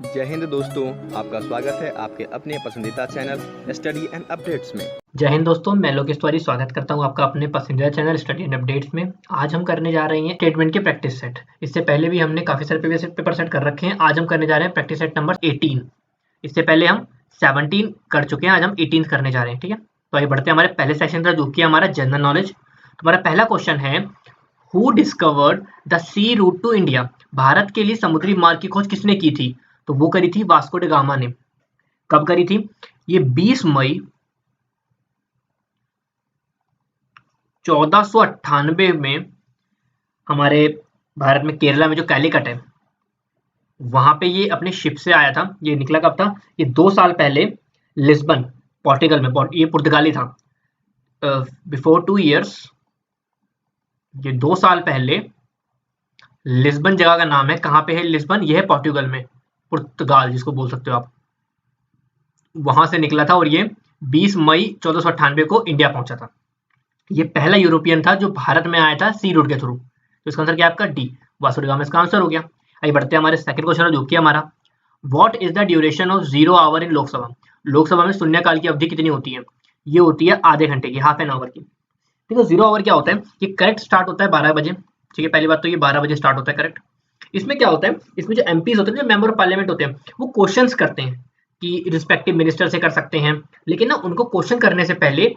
जय हिंद दोस्तों, आपका स्वागत है आपके अपने पसंदीदा चैनल स्टडी एंड अपडेट्स में। जय हिंद दोस्तों, मैं लोकेश तिवारी स्वागत करता हूं आपका अपने पसंदीदा चैनल स्टडी एंड अपडेट्स में। आज हम करने जा रहे हैं स्टेटमेंट के प्रैक्टिस सेट। इससे पहले भी हमने काफी सारे प्रीवियस पेपर सेट कर रखे हैं। आज हम करने जा रहे हैं प्रैक्टिस सेट नंबर 18। इससे पहले हम 17 कर चुके हैं, आज हम 18 करने जा रहे हैं। ठीक है, तो आइए बढ़ते हैं हमारे पहले सेक्शन पर, जो कि हमारा जनरल नॉलेज। हमारा पहला क्वेश्चन है, who discovered the sea route to India? Bharat के लिए समुद्री मार्ग की खोज किसने की थी? तो वो करी थी वास्को ड गामा ने। कब करी थी? ये 20 मई 1498 में हमारे भारत में केरला में जो कैलीकट है वहां पे ये अपने शिप से आया था। ये निकला कब था? ये 2 साल पहले लिस्बन, पोर्टुगल में, ये पुर्तगाली था। बिफोर 2 इयर्स, ये 2 साल पहले लिस्बन जगह का नाम है। कहाँ पे है लिस्बन? ये है पोर्टुगल में, पुर्तगाल जिसको बोल सकते हो आप। वहां से निकला था और ये 20 मई 1498 को इंडिया पहुंचा था। ये पहला यूरोपियन था जो भारत में आया था सी रूट के थ्रू। तो इसका आंसर क्या है आपका? डी, वास्को ड गामा इसका आंसर हो गया। आइए बढ़ते हैं हमारे सेकंड क्वेश्चन, जो कि हमारा what is the duration of 0 hour in Lok Sabha? Lok Sabha में शून्यकाल की अवधि कितनी होती है? ये होती है आधे घंटे की, हाफ एन आवर की। ठीक है, 0 आवर क्या होता है? ये करेक्ट स्टार्ट होता है 12 बजे। ठीक है, पहली बात तो ये 12 बजे स्टार्ट होता है करेक्ट। इसमें क्या होता है, इसमें जो एमपीज होते हैं, जो मेंबर ऑफ पार्लियामेंट होते हैं, वो क्वेश्चंस करते हैं कि रिस्पेक्टिव मिनिस्टर से कर सकते हैं। लेकिन ना उनको क्वेश्चन करने से पहले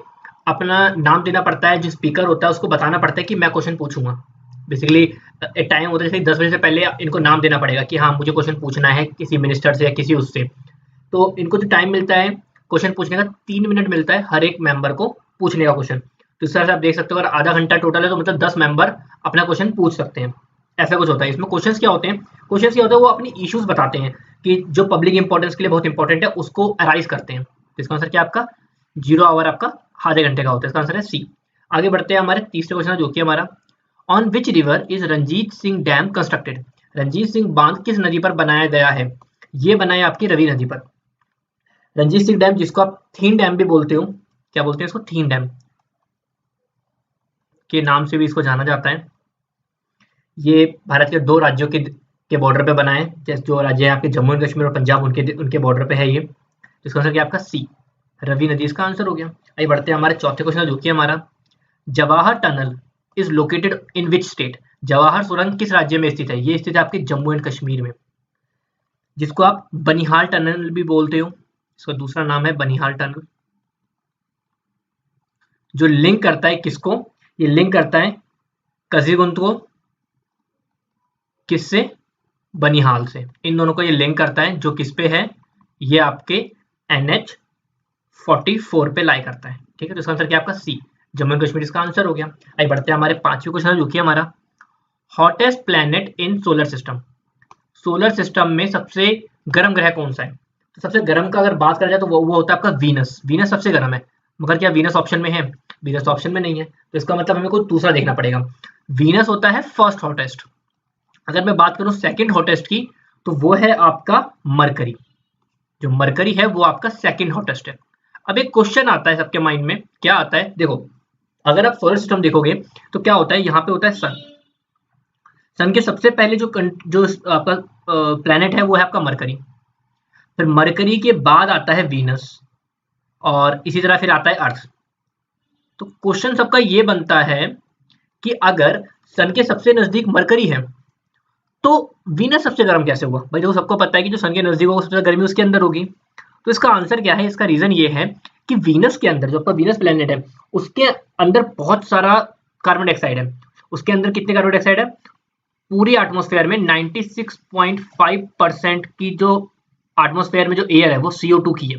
अपना नाम देना पड़ता है। जो स्पीकर होता है उसको बताना पड़ता है कि मैं क्वेश्चन पूछूंगा। बेसिकली एक टाइम होता है, जैसे 10 बजे से पहले इनको नाम देना पड़ेगा कि हाँ मुझे क्वेश्चन पूछना है किसी मिनिस्टर से या किसी उससे। तो इनको जो टाइम मिलता है क्वेश्चन पूछने का, 3 मिनट मिलता है हर एक मेंबर को पूछने का क्वेश्चन। तो इस तरह से आप देख सकते हो, अगर आधा घंटा टोटल है तो मतलब 10 मेंबर अपना क्वेश्चन पूछ सकते हैं। ऐसा कुछ होता है इसमें। क्वेश्चंस क्या होते हैं? क्वेश्चंस क्या होता है, वो अपनी इश्यूज बताते हैं कि जो पब्लिक इंपॉर्टेंस के लिए बहुत इंपॉर्टेंट है उसको अराइज करते हैं। तो इसका आंसर क्या आपका? 0 आवर आपका आधे घंटे का होता है। इसका आंसर है सी। आगे बढ़ते हैं हमारे तीसरे क्वेश्चन, जो कि हमारा on which river is Ranjit Singh dam constructed? Ranjit Singh बांध किस नदी पर बनाया गया है? ये बना है आपकी रवि नदी पर। रंजीत सिंह डैम, जिसको आप थीन डैम भी बोलते हो, क्या बोलते हैं इसको? थीन डैम के नाम से भी इसको जाना जाता है। ये भारत के 2 राज्यों के बॉर्डर पे बना है। जैसे जो राज्य है आपके जम्मू एंड कश्मीर और पंजाब, उनके बॉर्डर पे है ये। तो इसका आंसर क्या आपका? सी, रवि नदी इसका आंसर हो गया। आइए बढ़ते हैं हमारे चौथे क्वेश्चन, जो कि हमारा Jawahar tunnel is located in which state? Jawahar सुरंग किस राज्य में स्थित है? ये स्थित है आपके जम्मू एंड कश्मीर में, जिसको आप बनिहाल टनल भी बोलते हो। इसका दूसरा नाम है बनिहाल टनल। जो लिंक करता है किसको? ये लिंक करता है कजीगुंद को, किससे? बनिहाल से। इन दोनों को ये लिंक करता है, जो किस पे है? ये आपके NH 44 पे लाई करता है। ठीक है, तो इसका आंसर क्या आपका? सी, जम्मू एंड कश्मीर इसका आंसर हो गया। आइए बढ़ते हैं हमारे पांचवें क्वेश्चन, जो कि हमारा hottest planet in solar system. Solar system में सबसे गर्म ग्रह कौन सा है? तो सबसे गर्म का अगर बात करा जाए तो वो होता है आपका वीनस। वीनस सबसे गर्म है, मगर क्या वीनस ऑप्शन में है? वीनस ऑप्शन में नहीं है, तो इसका मतलब हमें कोई दूसरा देखना पड़ेगा। वीनस होता है फर्स्ट हॉटेस्ट। अगर मैं बात करूं सेकंड हॉटेस्ट की, तो वो है आपका मरकरी। जो मरकरी है वो आपका सेकंड हॉटेस्ट है। अब एक क्वेश्चन आता है सबके माइंड में, क्या आता है? देखो, अगर आप सोलर सिस्टम देखोगे तो क्या होता है, यहाँ पे होता है सन। सन के सबसे पहले जो आपका प्लेनेट है वो है आपका मरकरी। फिर मरकरी के बाद आता है वीनस, और इसी तरह फिर आता है अर्थ। तो क्वेश्चन सबका ये बनता है कि अगर सन के सबसे नजदीक मरकरी है तो वीनस सबसे गर्म कैसे हुआ? भाई देखो, सबको पता है कि जो सन के नजदीक होगा सबसे ज्यादा गर्मी उसके अंदर होगी। तो इसका आंसर क्या है? इसका रीजन ये है कि वीनस के अंदर, जो आपका वीनस प्लेनेट है, उसके अंदर बहुत सारा कार्बन डाइऑक्साइड है। उसके अंदर कितने कार्बन डाइऑक्साइड है? पूरी एटमॉस्फेयर में 96.5% की जो एटमॉस्फेयर में जो एयर है वो CO2 की है।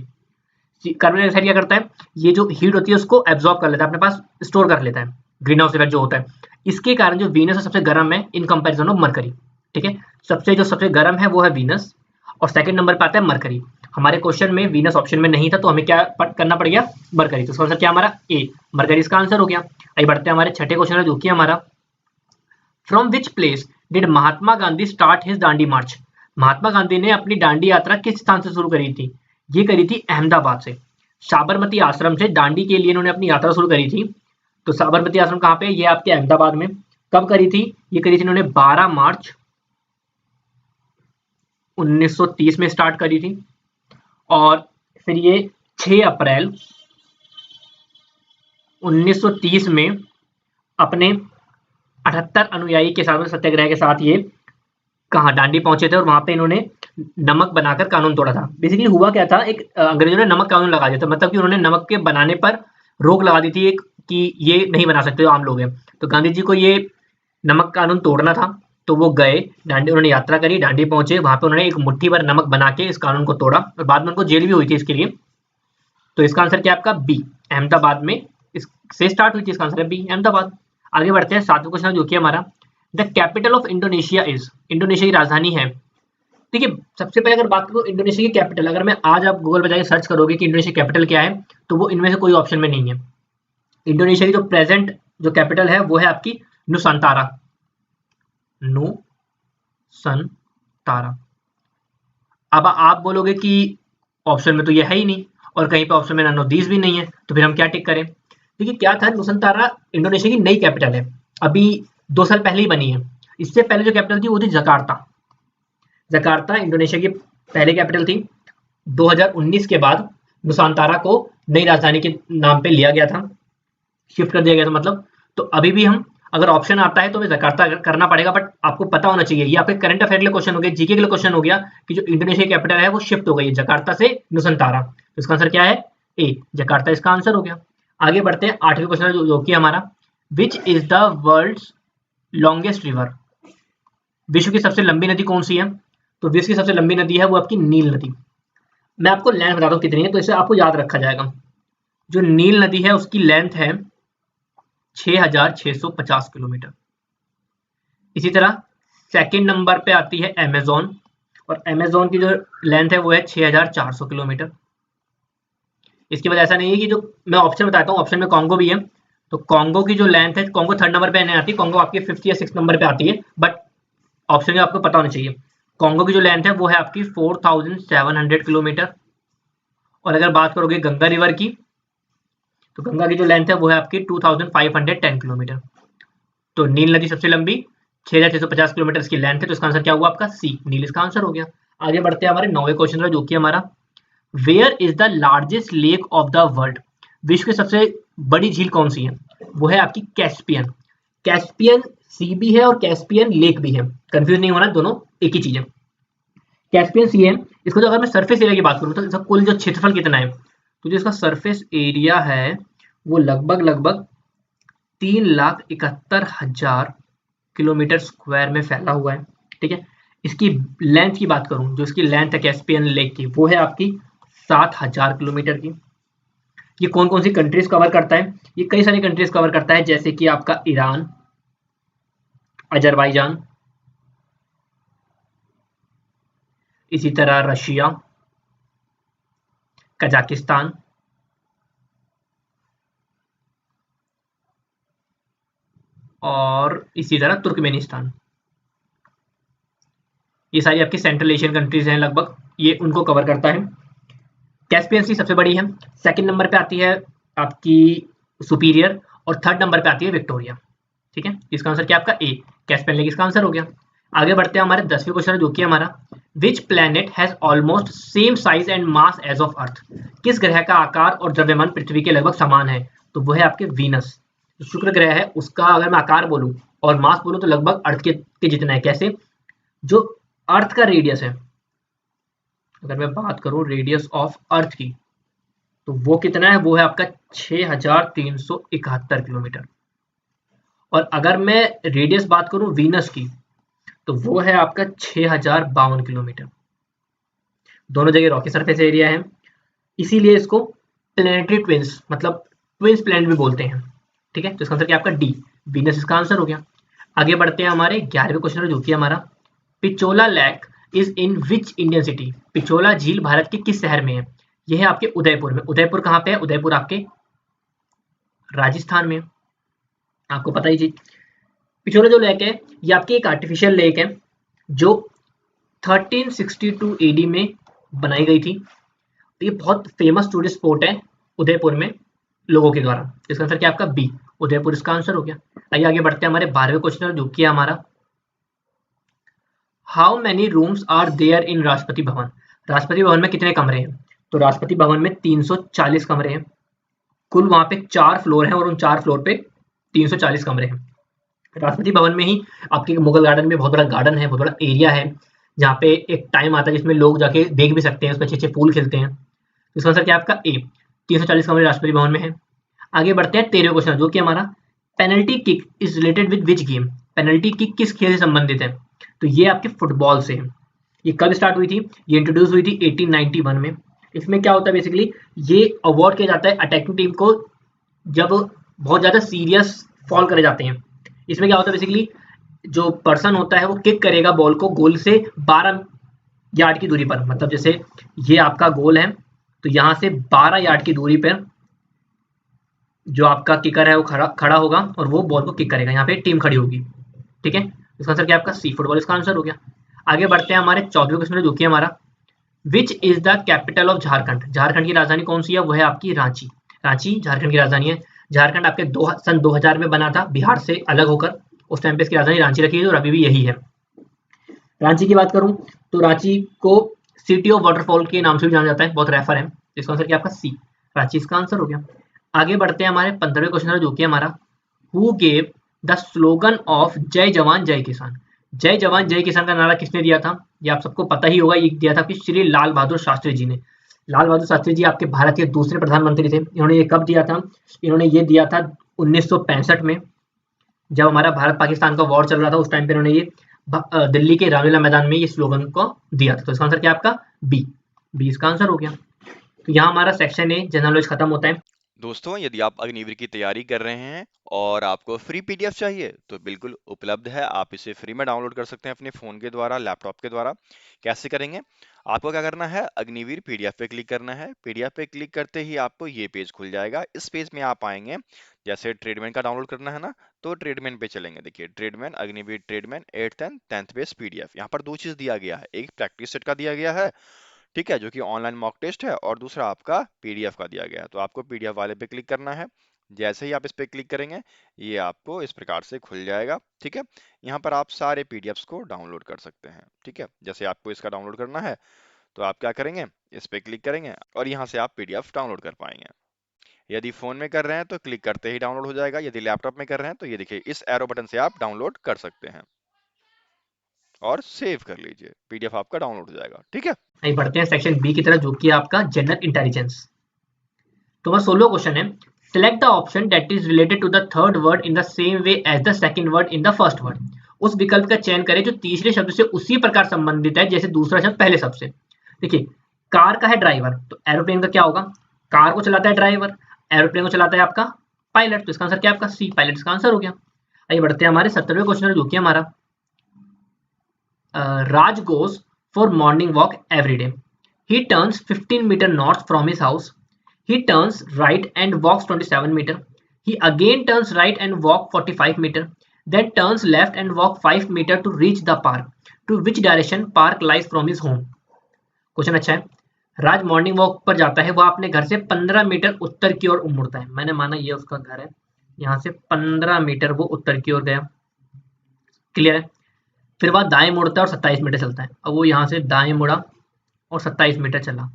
कार्बन डाइऑक्साइड क्या करता है? ये जो हीट होती है उसको एब्जॉर्ब कर लेता है, अपने पास स्टोर कर लेता है, ग्रीन हाउस इफेक्ट जो होता है। इसके कारण जो वीनस है सबसे गर्म है इन कंपैरिजन ऑफ मरकरी। ठीक है, सबसे गर्म है वो है वीनस, और सेकंड नंबर पे आता है मरकरी। हमारे क्वेश्चन में वीनस ऑप्शन में नहीं था, तो हमें क्या करना पड़ गया? मरकरी। तो इसका आंसर क्या हमारा? ए, मरकरी इसका आंसर हो गया। आइए बढ़ते हैं हमारे छठे क्वेश्चन, जो कि हमारा from which place did Mahatma Gandhi start his Dandi march? Mahatma Gandhi ने अपनी दांडी यात्रा किस स्थान से शुरू करी थी? ये करी थी अहमदाबाद से। साबरमती आश्रम से दांडी के लिए इन्होंने अपनी यात्रा शुरू करी थी। तो साबरमती आश्रम कहाँ पे? ये आपके अहमदाबाद में। कब करी थी? ये करी थी इन्होंने 12 मार्च 1930 में स्टार्ट करी थी और फिर ये 6 अप्रैल 1930 में अपने 78 अनुयायी के साथ सत्याग्रह के साथ ये कहाँ दांडी पहुंचे थे और वहां पे इन्होंने नमक बनाकर कानून तोड़ा था। बेसिकली हुआ क्या था, एक अंग्रेजों ने नमक कानून लगा दिया था, मतलब कि उन्होंने नमक के बनाने पर रोक लगा दी थी एक, कि ये नहीं बना सकते जो आम लोग हैं। तो गांधी जी को ये नमक कानून तोड़ना था, तो वो गए दांडी, उन्होंने यात्रा करी, दांडी पहुंचे, वहां पे उन्होंने एक मुट्ठी भर नमक बना के इस कानून को तोड़ा और बाद में उनको जेल भी हुई थी इसके लिए। तो इसका आंसर क्या है आपका बी, अहमदाबाद में इससे स्टार्ट हुई थी, इसका आंसर है बी, अहमदाबाद। आगे बढ़ते हैं, 7वां क्वेश्चन जो कि हमारा the capital of Indonesia is, Indonesia की राजधानी है। देखिए सबसे पहले अगर बात करूं इंडोनेशिया की कैपिटल, अगर मैं आज आप गूगल पर जाकर सर्च करोगे कि इंडोनेशिया कैपिटल क्या है, तो वो इनमें से कोई ऑप्शन में नहीं है। इंडोनेशिया की जो प्रेजेंट जो कैपिटल है वो है आपकी नुसांतारा, नुसांतारा। अब आप बोलोगे कि ऑप्शन में तो ये है ही नहीं और कहीं पे ऑप्शन में नन ऑफ दीज भी नहीं है, तो फिर हम क्या टिक करें। देखिए क्या था, नुसांतारा इंडोनेशिया की नई कैपिटल है, अभी 2 साल पहले ही बनी है। इससे पहले जो कैपिटल थी वो थी जकार्ता। जकार्ता इंडोनेशिया की पहले कैपिटल थी। 2019 के बाद नुसांतारा को नई राजधानी के नाम पे लिया गया था, शिफ्ट कर दिया गया था मतलब। तो अभी भी हम अगर ऑप्शन आता है तो हमें जकार्ता करना पड़ेगा, बट आपको पता होना चाहिए, ये आपके करंट अफेयर के लिए क्वेश्चन हो गया, जीके के लिए क्वेश्चन हो गया कि जो इंडोनेशिया कैपिटल है वो शिफ्ट हो गई है जकार्ता से नुसांतारा। तो इसका आंसर क्या है, ए, जकार्ता इसका आंसर हो गया। आगे बढ़ते हैं, 8वें क्वेश्चन जो कि हमारा which is the world's longest river, विश्व की सबसे लंबी नदी कौन सी है। तो विश्व की सबसे लंबी नदी है वो आपकी नील नदी। मैं आपको लेंथ बताता हूँ कितनी है, तो इसे आपको याद रखा जाएगा। जो नील नदी है उसकी लेंथ है 6650 किलोमीटर। इसी तरह सेकंड नंबर पे आती है अमेज़न, और अमेज़न की जो लेंथ है वो है 6400 किलोमीटर। इसके बाद ऐसा नहीं है कि जो मैं ऑप्शन बताता हूँ, ऑप्शन में कॉन्गो भी है, तो कॉन्गो की जो लेंथ है, कॉन्गो 3rd नंबर पे नहीं आती, कॉन्गो आपकी 5th या 6th नंबर पे आती है, बट ऑप्शन में आपको पता होना चाहिए। कॉन्गो की जो लेंथ है वो है आपकी 4700 किलोमीटर। और अगर बात करोगे गंगा रिवर की, तो गंगा की जो लेंथ है वो है आपकी 2510 किलोमीटर। तो नील नदी सबसे लंबी 6650 किलोमीटर की लेंथ है, तो इसका आंसर क्या हुआ आपका सी, नील इसका आंसर हो गया। आगे बढ़ते हैं हमारे 9वें क्वेश्चन पर जो कि हमारा where is the largest lake of the world, विश्व की सबसे बड़ी झील कौन सी है। वो है आपकी कैस्पियन। कैस्पियन सी भी है और कैस्पियन लेक भी है, कंफ्यूज नहीं होना, दोनों एक ही चीज है। कैस्पियन सी है, इसको जो अगर मैं सरफेस एरिया की बात करूँ तो इसका कुल जो क्षेत्रफल कितना है, तो जो इसका सरफेस एरिया है वो लगभग 3,71,000 किलोमीटर स्क्वायर में फैला हुआ है। ठीक है, इसकी लेंथ की बात करूं, जो इसकी लेंथ है कैस्पियन लेक की वो है आपकी 7,000 किलोमीटर की। ये कौन कौन सी कंट्रीज कवर करता है, ये कई सारी कंट्रीज कवर करता है, जैसे कि आपका ईरान, अजरबैजान, इसी तरह रशिया, कजाकिस्तान, और इसी तरह तुर्कमेनिस्तान। ये सारी आपकी सेंट्रल एशियन कंट्रीज हैं लगभग, ये उनको कवर करता है। कैस्पियन सी सबसे बड़ी है, सेकंड नंबर पे आती है आपकी सुपीरियर, और 3rd नंबर पे आती है विक्टोरिया। ठीक है, इसका आंसर क्या आपका ए, कैस्पियन लेक इसका आंसर हो गया। आगे बढ़ते हैं हमारे 10वें क्वेश्चन जो कि हमारा which planet has almost same size and mass as of Earth, किस ग्रह का आकार और द्रव्यमान पृथ्वी के लगभग समान है। तो वो है आपके वीनस। जो शुक्र ग्रह है उसका अगर मैं आकार बोलूं और मास बोलूं तो लगभग अर्थ के जितना है। कैसे, जो अर्थ का रेडियस है, अगर मैं बात करूं रेडियस ऑफ अर्थ की, तो वो कितना है, वो है आपका 6371 किलोमीटर। और अगर मैं रेडियस बात करूं वीनस की, तो वो है आपका 6052 किलोमीटर। दोनों जगह रॉकी सरफेस एरिया है, इसीलिए इसको प्लेनेटरी ट्विंस मतलब ट्विंस प्लैनेट भी बोलते हैं। ठीक है, तो इसका आंसर क्या आपका डी, वीनस इसका आंसर हो गया। आगे बढ़ते हैं हमारे 11वें क्वेश्चन जो कि हमारा Pichola lake is in which Indian city, Pichola झील भारत के किस शहर में है। यह है आपके उदयपुर में। उदयपुर कहाँ पे है, उदयपुर आपके राजस्थान में, आपको पता ही जी। पिछोला जो लेक है ये आपकी एक आर्टिफिशियल लेक है जो 1362 एडी में बनाई गई थी। ये बहुत फेमस टूरिस्ट स्पॉट है उदयपुर में लोगों के द्वारा। इसका आंसर क्या आपका बी, उदयपुर इसका आंसर हो गया। आइए आगे बढ़ते हैं हमारे 12वें क्वेश्चन जो कि है हमारा how many rooms are there in Rashtrapati Bhavan? Rashtrapati Bhavan में कितने कमरे हैं? तो राष्ट्रपति भवन में 340 कमरे हैं। कुल वहां पे 4 फ्लोर हैं और उन 4 फ्लोर पे 340 कमरे हैं। राष्ट्रपति भवन में ही आपके मुगल गार्डन में बहुत बड़ा गार्डन है, बहुत बड़ा एरिया है, जहाँ पे एक टाइम आता है जिसमें लोग जाके देख भी सकते हैं, उसमें अच्छे-अच्छे फूल खिलते हैं। तो इसका आंसर क्या है आपका ए, 340 कमरे राष्ट्रपति भवन में है। आगे बढ़ते हैं 13वें क्वेश्चन, जो कि हमारा penalty kick is related with which game? Penalty kick किस खेल से संबंधित है? तो ये आपके फुटबॉल से है। ये कब स्टार्ट हुई थी? ये इंट्रोड्यूस हुई थी 1891 में। इसमें क्या होता है बेसिकली, ये अवार्ड किया जाता है अटैकिंग टीम को जब बहुत ज़्यादा सीरियस फॉल करे जाते हैं। इसमें क्या होता है बेसिकली, जो पर्सन होता है वो किक करेगा बॉल को गोल से 12 यार्ड की दूरी पर, मतलब जैसे ये आपका गोल है तो यहाँ से 12 यार्ड की दूरी पर जो आपका किकर है वो खड़ा होगा और वो बॉल को किक करेगा। यहाँ पे टीम खड़ी होगी, ठीक है। इसका आंसर क्या आपका सी, फुटबॉल इसका आंसर हो गया। आगे बढ़ते हैं हमारे 14वें क्वेश्चन में, जो कि हमारा which is the capital of Jharkhand? Jharkhand की राजधानी कौन सी है? वो है आपकी रांची। रांची झारखंड की राजधानी है। झारखंड आपके सन 2000 में बना था बिहार से अलग होकर, उस टाइम पे इसकी राजधानी रांची रखी थी और अभी भी यही है। रांची की बात करूं तो रांची को सिटी ऑफ वाटरफॉल के नाम से भी जाना जाता है, बहुत रेफर है। इसका आंसर क्या आपका सी, रांची इसका आंसर हो गया। आगे बढ़ते हैं हमारे 15वें क्वेश्चन, जो कि हमारा who gave the slogan of जय जवान जय किसान? जय जवान जय किसान का नारा किसने दिया था? ये आप सबको पता ही होगा, ये दिया था कि श्री लाल बहादुर शास्त्री जी ने। लाल बहादुर शास्त्री जी आपके भारत के दूसरे प्रधानमंत्री थे। इन्होंने ये कब दिया था? इन्होंने ये दिया था 1965 में, जब हमारा भारत पाकिस्तान का वॉर चल रहा था। उस टाइम पे इन्होंने ये दिल्ली के रामलीला मैदान में ये स्लोगन को दिया था। तो इसका आंसर क्या आपका बी, बी इसका आंसर हो गया। तो यहाँ हमारा सेक्शन ए जनरल नॉलेज खत्म होता है। दोस्तों, यदि आप अग्निवीर की तैयारी कर रहे हैं और आपको फ्री पीडीएफ चाहिए तो बिल्कुल उपलब्ध है। आप इसे फ्री में डाउनलोड कर सकते हैं अपने फ़ोन के द्वारा, लैपटॉप के द्वारा। कैसे करेंगे? आपको क्या करना है, अग्निवीर पीडीएफ पे क्लिक करना है। पीडीएफ पे क्लिक करते ही आपको ये पेज खुल जाएगा। इस पेज में आप आएंगे, जैसे ट्रेडमैन का डाउनलोड करना है ना, तो ट्रेडमैन पे चलेंगे। देखिए, tradesman, Agniveer tradesman 8th and 10th base PDF. यहाँ पर दो चीज़ दिया गया है, एक प्रैक्टिस सेट का दिया गया है, ठीक है, जो कि ऑनलाइन मॉक टेस्ट है, और दूसरा आपका पीडीएफ का दिया गया है। तो आपको पीडीएफ वाले पे क्लिक करना है। जैसे ही आप इस पे क्लिक करेंगे, ये आपको इस प्रकार से खुल जाएगा, ठीक है। यहाँ पर आप सारे पीडीएफ्स को डाउनलोड कर सकते हैं, ठीक है। जैसे आपको इसका डाउनलोड करना है तो आप क्या करेंगे, इस पे क्लिक करेंगे और यहाँ से आप पीडीएफ डाउनलोड कर पाएंगे। यदि फोन में कर रहे हैं तो क्लिक करते ही डाउनलोड हो जाएगा। यदि लैपटॉप में कर रहे हैं तो ये देखिए, इस एरो बटन से आप डाउनलोड कर सकते हैं और सेव कर लीजिए, पीडीएफ आपका डाउनलोड हो जाएगा, ठीक है। आइए बढ़ते हैं सेक्शन बी की तरफ, जो कि आपका जनरल इंटेलिजेंस। तो हमारा 16वां क्वेश्चन है, select the option that is related to the third word in the same way as the second word in the first word. उस विकल्प का चयन करें जो तीसरे शब्द से उसी प्रकार संबंधित है जैसे दूसरा शब्द पहले शब्द से। देखिए, कार का है ड्राइवर, तो एरोप्लेन का क्या होगा? कार को चलाता है ड्राइवर, एरोप्लेन को चलाता है आपका पायलट। तो इसका आंसर क्या है आपका सी, पायलट इसका आंसर हो गया। आइए बढ़ते हैं हमारे 17वें क्वेश्चन, जो कि हमारा Raj goes for morning walk every day. He turns 15 meter north from his house. He turns right and walks 27 meter. He again turns right and walk 45 meter. Then turns left and walk 5 meter to reach the park. To which direction park lies from his home? Question अच्छा है। राज morning walk पर जाता है, वह अपने घर से 15 metre उत्तर की ओर मुड़ता है। मैंने माना ये उसका घर है, यहाँ से 15 मीटर वो उत्तर की ओर गया, क्लियर है। फिर वह दाएं मुड़ता है और 27 मीटर चलता है। अब वो यहाँ से दाएं मुड़ा और 27 मीटर चला।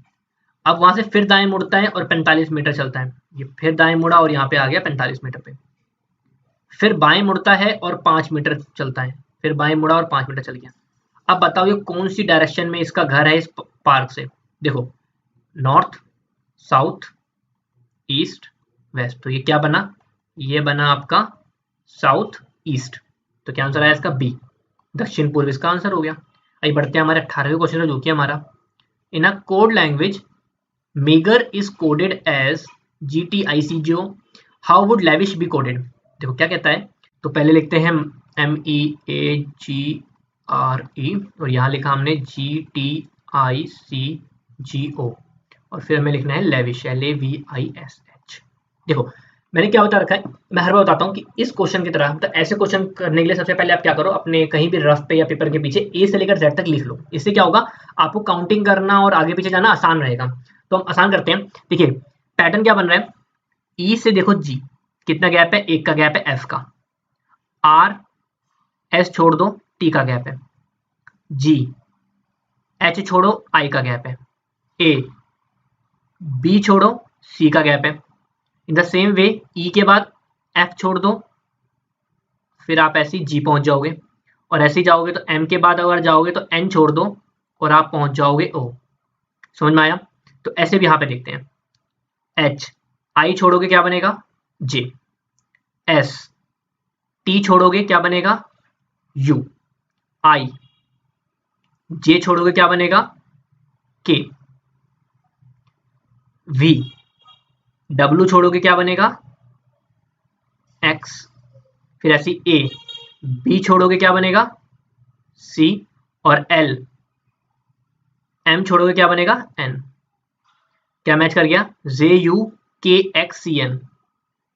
अब वहां से फिर दाएं मुड़ता है और 45 मीटर चलता है। ये फिर दाएं मुड़ा और यहाँ पे आ गया 45 मीटर पे। फिर बाएं मुड़ता है और 5 मीटर चलता है। फिर बाएं मुड़ा और 5 मीटर चल गया। अब बताओ ये कौन सी डायरेक्शन में इसका घर है इस पार्क से? देखो, नॉर्थ, साउथ, ईस्ट, वेस्ट। तो ये क्या बना? ये बना आपका साउथ ईस्ट। तो क्या आंसर आया इसका बी, दक्षिण पूर्व इसका आंसर हो गया। आइए बढ़ते हैं हमारे 18वें क्वेश्चन, जो कि हमारा in a code language meagre is coded as GTICGO, how would lavish be coded? देखो क्या कहता है, तो पहले लिखते हैं MEAGRE और यहाँ लिखा हमने GTICGO और फिर हमें लिखना है लेविश, LAVISH। देखो मैंने क्या बता रखा है, मैं हर बार बताता हूँ कि इस क्वेश्चन की तरह, मतलब ऐसे क्वेश्चन करने के लिए सबसे पहले आप क्या करो, अपने कहीं भी रफ पे या पेपर के पीछे ए से लेकर जेड तक लिख लो। इससे क्या होगा, आपको काउंटिंग करना और आगे पीछे जाना आसान रहेगा। तो हम आसान करते हैं। देखिए पैटर्न क्या बन रहा है, ई से देखो जी, कितना गैप है? 1 का गैप है, एफ का। आर एस छोड़ दो, टी का गैप है। G, H छोड़ो I का गैप है, A, B छोड़ो C का गैप है। इन द सेम वे E के बाद F छोड़ दो, फिर आप ऐसे ही G पहुंच जाओगे, और ऐसे ही जाओगे तो M के बाद अगर जाओगे तो N छोड़ दो और आप पहुंच जाओगे O। समझ में आया? तो ऐसे भी यहाँ पे देखते हैं, H, I छोड़ोगे क्या बनेगा J, S, T छोड़ोगे क्या बनेगा U, I, J छोड़ोगे क्या बनेगा K, V, W छोड़ोगे क्या बनेगा X, फिर ऐसी A, B छोड़ोगे क्या बनेगा C, और L, M छोड़ोगे क्या बनेगा N। क्या मैच कर गया? JUKXCN,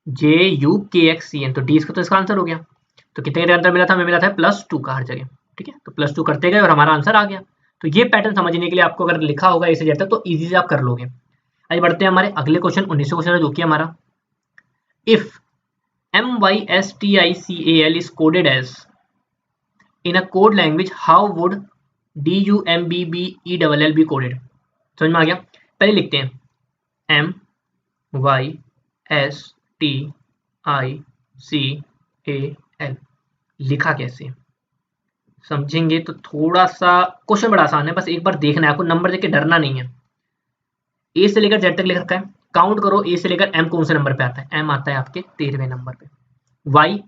JUKXCN, तो D तो इसका आंसर हो गया। तो कितने का आंसर मिला था? हमें मिला था +2 का हर जगह। ठीक है, तो +2 करते गए और हमारा आंसर आ गया। तो ये पैटर्न समझने के लिए आपको अगर लिखा होगा इसे जैसे तो इजी से आप कर लोगे। आइए बढ़ते हैं हमारे अगले क्वेश्चन, 19वां क्वेश्चन जो कि हमारा, if MYSTICAL is coded as in a code language, how would DUMBBELL be coded? समझ में आ गया? पहले लिखते हैं MYSTICAL, लिखा कैसे समझेंगे तो थोड़ा सा क्वेश्चन बड़ा आसान है, बस एक बार देखना है आपको, नंबर देख के डरना नहीं है। ए से लेकर जेड तक लिख रखा है, काउंट करो ए से लेकर एम कौन से नंबर पे आता है? एम आता है आपके 13वें नंबर पे, वाई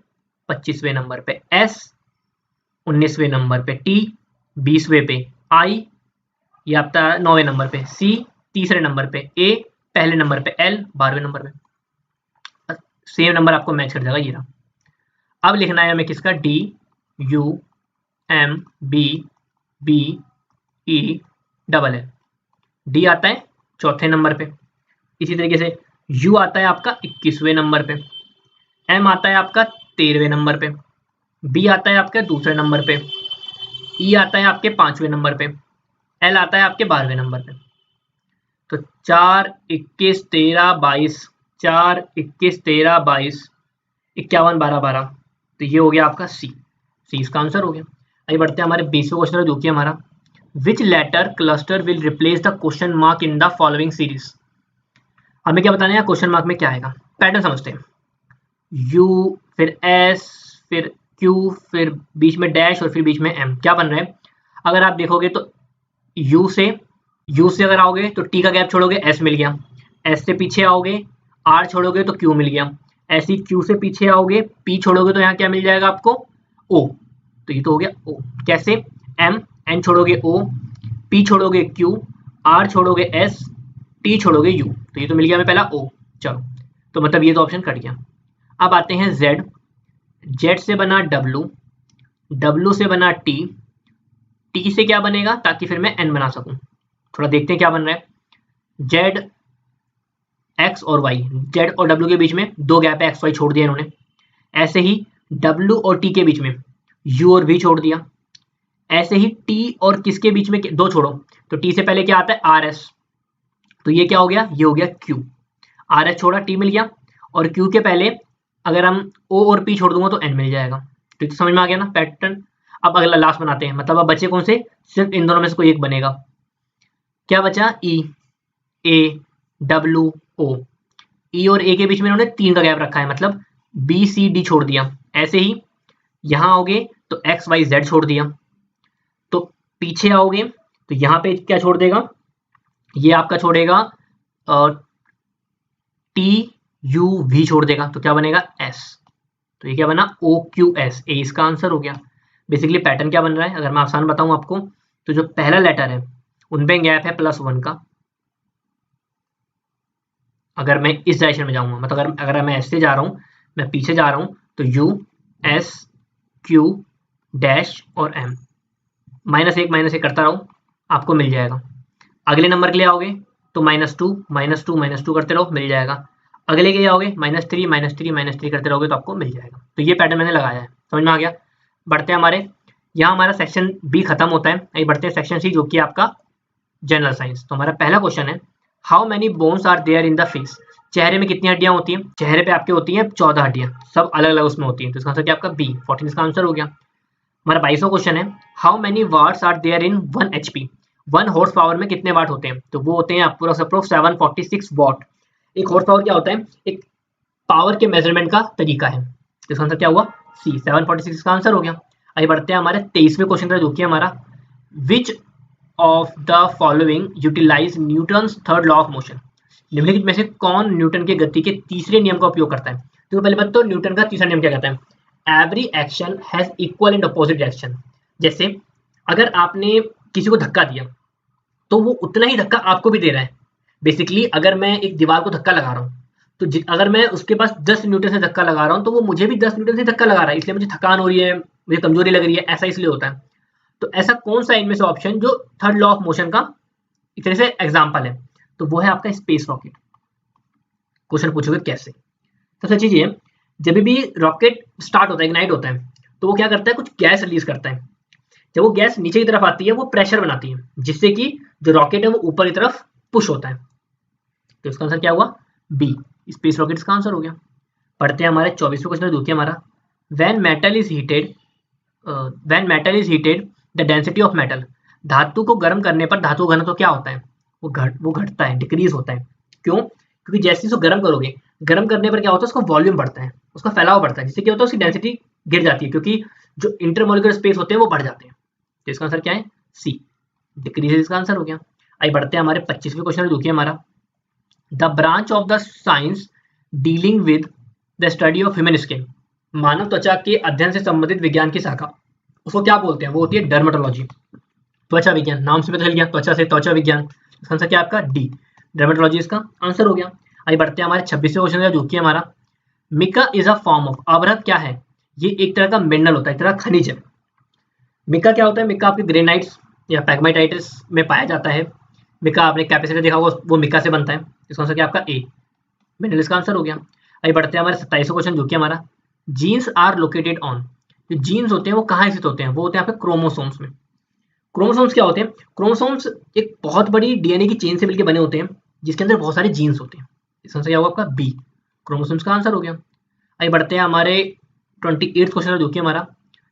25वें नंबर पे, एस 19वें नंबर पे, टी 20वें पे, आई ये आता है 9वें नंबर पे, सी 3रे नंबर पे, ए पहले नंबर पे, एल 12वें नंबर पे। सेम नंबर आपको मैच कर जाएगा ये रहा। अब लिखना है हमें किसका? D U M B B E double L. D आता है 4थे नंबर पे, इसी तरीके से यू आता है आपका 21वें नंबर पे, एम आता है आपका 13वें नंबर पे, बी आता है आपके 2रे नंबर पे, ई आता है आपके 5वें नंबर पे, एल आता है आपके 12वें नंबर पे। तो 4 21 13 22, 4 21 13 22, 51 12 12, तो ये हो गया आपका सी इसका आंसर हो गया। आइए बढ़ते हैं हमारे 20वें क्वेश्चन जो कि हमारा, which letter cluster will replace the question mark in the following series. हमें क्या बताना है क्वेश्चन मार्क में क्या आएगा? पैटर्न समझते हैं, यू फिर एस फिर क्यू फिर बीच में डैश और फिर बीच में एम। क्या बन रहा है? अगर आप देखोगे तो यू से अगर आओगे तो टी का गैप छोड़ोगे एस मिल गया, एस से पीछे आओगे आर छोड़ोगे तो क्यू मिल गया, ऐसी क्यू से पीछे आओगे पी छोड़ोगे तो यहाँ क्या मिल जाएगा आपको? ओ। तो ये तो हो गया ओ। कैसे? एम, एन छोड़ोगे ओ, पी छोड़ोगे क्यू, आर छोड़ोगे एस, टी छोड़ोगे यू, तो ये तो मिल गया हमें पहला ओ। चलो, तो मतलब ये तो ऑप्शन कट गया। अब आते हैं जेड, जेड से बना डब्लू, डब्लू से बना टी, टी से क्या बनेगा ताकि फिर मैं एन बना सकूं? थोड़ा देखते हैं क्या बन रहा है। जेड एक्स और वाई, जेड और डब्लू के बीच में 2 गैप है, एक्स वाई छोड़ दिया इन्होंने। ऐसे ही डब्लू और टी के बीच में यू और वी छोड़ दिया। ऐसे ही टी और किसके बीच में 2 छोड़ो, तो टी से पहले क्या आता है? आर एस, तो ये क्या हो गया? ये हो गया क्यू। आर एस छोड़ा टी मिल गया, और क्यू के पहले अगर हम ओ और पी छोड़ दूंगा तो एन मिल जाएगा। तो ये तो समझ में आ गया ना पैटर्न। अब अगला लास्ट बनाते हैं, मतलब अब बचे कौन से? सिर्फ इन दोनों में से कोई एक बनेगा। क्या बचा? ई, ए, डब्ल्यू, ओ। ई और ए के बीच में इन्होंने 3 का गैप रखा है, मतलब बी सी डी छोड़ दिया। ऐसे ही यहाँ आओगे तो एक्स वाई जेड छोड़ दिया, तो पीछे आओगे तो यहाँ पे क्या छोड़ देगा? ये आपका छोड़ेगा टी यू वी छोड़ देगा, तो क्या बनेगा? एस। तो ये क्या बना? ओ क्यू एस, ए इसका आंसर हो गया। बेसिकली पैटर्न क्या बन रहा है अगर मैं आसान बताऊं आपको, तो जो पहला लेटर है उनपे गैप है +1 का। अगर मैं इस डायरेक्शन में जाऊंगा, मतलब अगर मैं ऐसे जा रहा हूँ, मैं पीछे जा रहा हूँ, तो यू एस क्यू डैश और एम, -1 करता रहो, आपको मिल जाएगा। अगले नंबर के लिए आओगे तो -2 करते रहो, मिल जाएगा। अगले के लिए आओगे -3 करते रहोगे तो आपको मिल जाएगा। तो ये पैटर्न मैंने लगाया है, समझ में आ गया। बढ़ते हैं हमारे, यहाँ हमारा सेक्शन बी खत्म होता है। अभी बढ़ते हैं सेक्शन सी जो कि आपका जनरल साइंस। तो हमारा पहला क्वेश्चन है, how many bones are there in the face. चेहरे में कितनी हड्डियां होती हैं? चेहरे पे आपके होती हैं 14 हड्डियां, सब अलग अलग उसमें होती हैं। तो इसका आंसर क्या आपका? बी 14 इसका आंसर हो गया। हमारा 22वां क्वेश्चन है, how many watts are there in 1 HP? 1 horsepower में कितने वाट होते हैं? तो वो होते हैं अप्रोक्स 746 वॉट। एक हॉर्स पावर क्या होता है? एक पावर के मेजरमेंट का तरीका है। तो इसका आंसर क्या हुआ? सी, 746 का आंसर हो गया। आइए बढ़ते हैं हमारे 23वें क्वेश्चन पर, जो कि हमारा which of the following utilize Newton's third law of motion? निम्नलिखित में से कौन न्यूटन के गति के तीसरे नियम का उपयोग करता है? तो पहले बात तो न्यूटन का तीसरा नियम क्या कहता है? Every action has equal and opposite reaction. जैसे अगर आपने किसी को धक्का दिया तो वो उतना ही धक्का आपको भी दे रहा है। बेसिकली अगर मैं एक दीवार को धक्का लगा रहा हूँ तो अगर मैं उसके पास 10 न्यूटन से धक्का लगा रहा हूँ तो वो मुझे भी 10 न्यूटन से धक्का लगा रहा है, इसलिए मुझे थकान हो रही है, मुझे कमजोरी लग रही है, ऐसा इसलिए होता है। तो ऐसा कौन सा इनमें से ऑप्शन जो थर्ड लॉ ऑफ मोशन का एक तरह से एग्जाम्पल है? तो वो है आपका स्पेस रॉकेट। क्वेश्चन पूछोगे कैसे? सबसे अच्छी चीज है, जब भी रॉकेट स्टार्ट होता है, इग्नाइट होता है, तो वो क्या करता है? कुछ गैस रिलीज करता है। जब वो गैस नीचे की तरफ आती है वो प्रेशर बनाती है, जिससे कि जो रॉकेट है वो ऊपर की तरफ पुश होता है। तो इसका आंसर क्या हुआ? बी, स्पेस रॉकेट का आंसर हो गया। पढ़ते हैं हमारे 24वें क्वेश्चन, जो कि हमारा when metal is heated the density of metal. धातु को गर्म करने पर धातु का घनत्व क्या होता है? वो घटता है, डिक्रीज होता है। क्यों? क्योंकि जैसे ही उसको गर्म करोगे, गर्म करने पर क्या होता है? उसका वॉल्यूम बढ़ता है, उसका फैलाव बढ़ता है, जिससे क्या होता है? उसकी डेंसिटी गिर जाती है, क्योंकि जो इंटरमोलिकुलर स्पेस होते हैं वो बढ़ जाते हैं। तो इसका आंसर क्या है? सी, डिक्रीज इसका आंसर हो गया। आइए बढ़ते हैं हमारे 25वें क्वेश्चन, जो कि हमारा the branch of the science dealing with the study of human skin. मानव त्वचा के अध्ययन से संबंधित विज्ञान की शाखा, उसको क्या बोलते हैं? वो होती है डर्मेटोलॉजी। त्वचा विज्ञान, नाम से पता चल गया, त्वचा से त्वचा विज्ञान। इसका आंसर क्या आपका? डी, डर्मेटोलॉजी इसका आंसर हो गया। आइए बढ़ते हैं हमारे 26वें क्वेश्चन, जो कि हमारा mica is a form of. अवरत क्या है? ये एक तरह का मिनरल होता है, एक तरह का खनिज है। मिका क्या होता है? मिका आपके ग्रेनाइट्स या पैगमाइटाइट्स में पाया जाता है। मिका आपने कैपेसिटी देखा होगा, वो मिका से बनता है। इसका आंसर क्या आपका? ए, मिनरल इसका आंसर हो गया। आइए बढ़ते हैं हमारे 27वें क्वेश्चन, जो कि हमारा जीन्स आर लोकेटेड ऑन। जो जीन्स होते हैं वो कहाँ स्थित होते हैं? वो होते हैं आपके क्रोमोसोम्स में। क्रोमोसोम्स क्या होते हैं? क्रोमोसोम्स एक बहुत बड़ी डीएनए की चेन से मिलकर बने होते हैं, जिसके अंदर बहुत सारे जीन्स होते हैं। इसका आंसर क्या होगा आपका? बी, क्रोमोसोम्स का आंसर हो गया। आइए बढ़ते हैं हमारे 28th क्वेश्चन, जो कि हमारा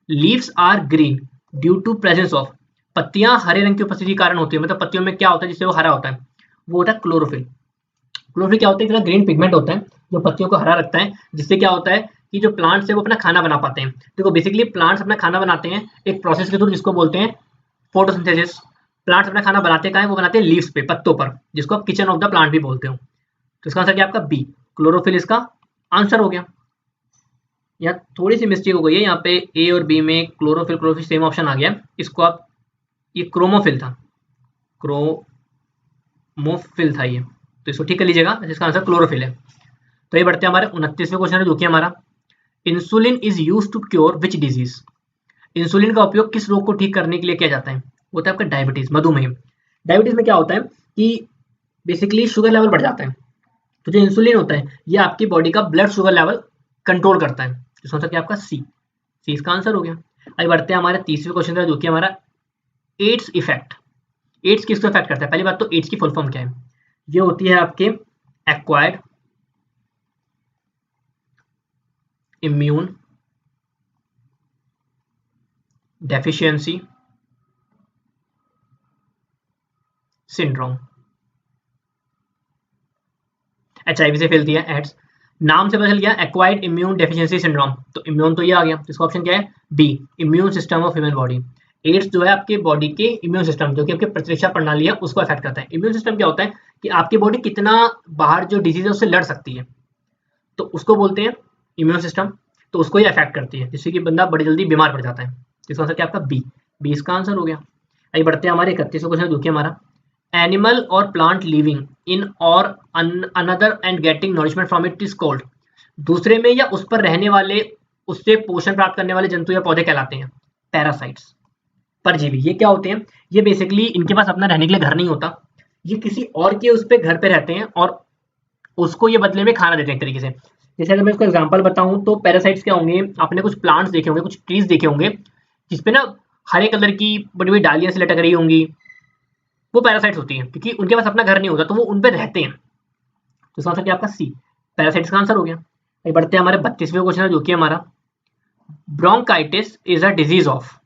leaves are green due to presence of. पत्तियां हरे रंग की उपस्थिति के कारण होती है। मतलब पत्तियों में क्या होता है जिससे वो हरा होता है? वो होता है क्लोरोफिल। क्लोरोफिल क्या होता है? एक तरह ग्रीन पिगमेंट होता है जो पत्तियों को हरा रखता है, जिससे क्या होता है कि जो प्लांट्स है वो अपना खाना बना पाते हैं। देखो बेसिकली प्लांट्स अपना खाना बनाते हैं एक प्रोसेस के थ्रू, जिसको बोलते हैं फोटोसिंथेसिस। प्लांट्स अपना खाना बनाते कहाँ है? वो बनाते हैं लीव्स पे, पत्तों पर, जिसको आप किचन ऑफ द प्लांट भी बोलते हो। तो इसका आंसर क्या आपका? बी, क्लोरोफिल इसका आंसर हो गया। यहाँ थोड़ी सी मिस्टेक हो गई है, यहाँ पे ए और बी में क्लोरोफिल सेम ऑप्शन आ गया। इसको आप, ये क्रोमोफिल था, क्रोमोफिल था ये, तो इसको ठीक कर लीजिएगा, जिसका आंसर क्लोरोफिल है। तो ये बढ़ते हैं हमारे 29वें क्वेश्चन, जो कि हमारा insulin is use to cure which disease. Insulin का उपयोग किस रोग को ठीक करने के लिए किया जाता है? वो होता है आपका डायबिटीज, मधुमेह। डायबिटीज में क्या होता है कि बेसिकली शुगर लेवल बढ़ जाता है, तो जो इंसुलिन होता है ये आपकी बॉडी का ब्लड शुगर लेवल कंट्रोल करता है। इसका आंसर क्या आपका? सी, सी इसका आंसर हो गया। आइए बढ़ते हैं हमारे 30वें क्वेश्चन का, जो कि हमारा एड्स इफेक्ट। एड्स किसको इफेक्ट करता है? पहली बात तो एड्स की फुल फॉर्म क्या है? ये होती है आपके acquired immune deficiency syndrome. HIV से फैलती है एड्स। नाम से पता चल गया, एक्वायर्ड इम्यून डेफिशिएंसी सिंड्रोम, तो इम्यून तो ये आ गया। इसका ऑप्शन क्या है? B, immune system of human body. AIDS जो है आपके बॉडी के इम्यून सिस्टम, जो कि आपके प्रतिरक्षा प्रणाली है, उसको अफेक्ट करता है। इम्यून सिस्टम क्या होता है कि आपकी बॉडी कितना बाहर जो डिजीज है उससे लड़ सकती है, तो उसको बोलते हैं इम्यून सिस्टम। तो उसको ही अफेक्ट करती है, जिससे कि बंदा बड़ी जल्दी बीमार पड़ जाता है। इसका आंसर क्या आपका? बी, बी इसका आंसर हो गया। आइए बढ़ते हैं हमारे 31वें क्वेश्चन, जो कि हमारा एनिमल और प्लांट लिविंग इन और another and getting nourishment from it is called. दूसरे में या उस पर रहने वाले, उससे पोषण प्राप्त करने वाले जंतु या पौधे कहलाते हैं पैरासाइट्स, परजीवी। ये क्या होते हैं? ये बेसिकली इनके पास अपना रहने के लिए घर नहीं होता, ये किसी और के उस पे घर पे रहते हैं और उसको ये बदले में खाना देते हैं एक तरीके से। जैसे अगर मैं इसको एग्जांपल बताऊं तो पैरासाइट्स क्या होंगे? आपने कुछ प्लांट्स देखे होंगे, कुछ ट्रीज देखे होंगे, जिसपे ना हरे कलर की बड़ी बड़ी डालियां से लटक रही होंगी, वो पैरासाइट्स होती हैं, क्योंकि उनके पास अपना घर नहीं होता तो वो उन पे रहते हैं। तो इसका आंसर क्या आपका? सी, पैरासाइट्स का आंसर हो गया। बढ़ते हैं हमारे 32वें क्वेश्चन, जो कि हमारा bronchitis is a disease of.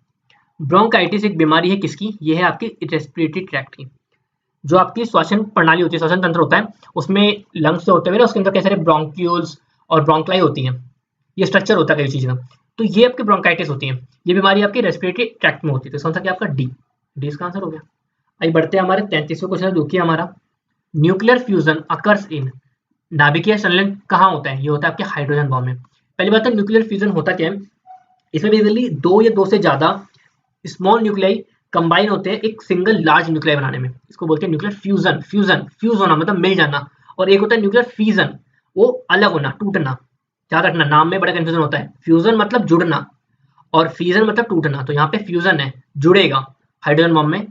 Bronchitis एक बीमारी है किसकी? ये है आपकी रेस्पिरेटरी ट्रैक्ट की। जो आपकी श्वसन प्रणाली होती है, श्वसन तंत्र होता है, उसमें लंग्स से होते हुए ना उसके अंदर कई सारे ब्रोंक्यूल्स और ब्रोंक्लाई होती हैं। ये स्ट्रक्चर होता है कई चीज़ का। तो ये आपकी ब्रोंकाइटिस होती है। ये बीमारी आपकी रेस्पिरेटरी ट्रैक्ट में होती है। तो इसका आंसर क्या आपका डी। डी इसका आंसर हो गया। आइए बढ़ते हैं हमारे 33वें क्वेश्चन जो कि हमारा न्यूक्लियर फ्यूजन अकर्स इन। नाभिकीय संलयन कहाँ होता है? ये होता है आपके हाइड्रोजन बॉम्ब में। पहली बात है न्यूक्लियर फ्यूजन होता क्या है? इसमें बेसिकली दो या दो से ज्यादा स्मॉल न्यूक्लियाई कंबाइन होते हैं एक सिंगल लार्ज न्यूक्लियाई बनाने में। इसको बोलते हैं न्यूक्लियर फ्यूजन। फ्यूज होना मतलब मिल जाना। और एक होता है न्यूक्लियर फीजन, वो अलग होना, टूटना। याद रखना, नाम में बड़ा कंफ्यूजन होता है। फ्यूजन मतलब जुड़ना और फीजन मतलब टूटना। तो यहाँ पे फ्यूजन है, जुड़ेगा, हाइड्रोजन बॉम्ब में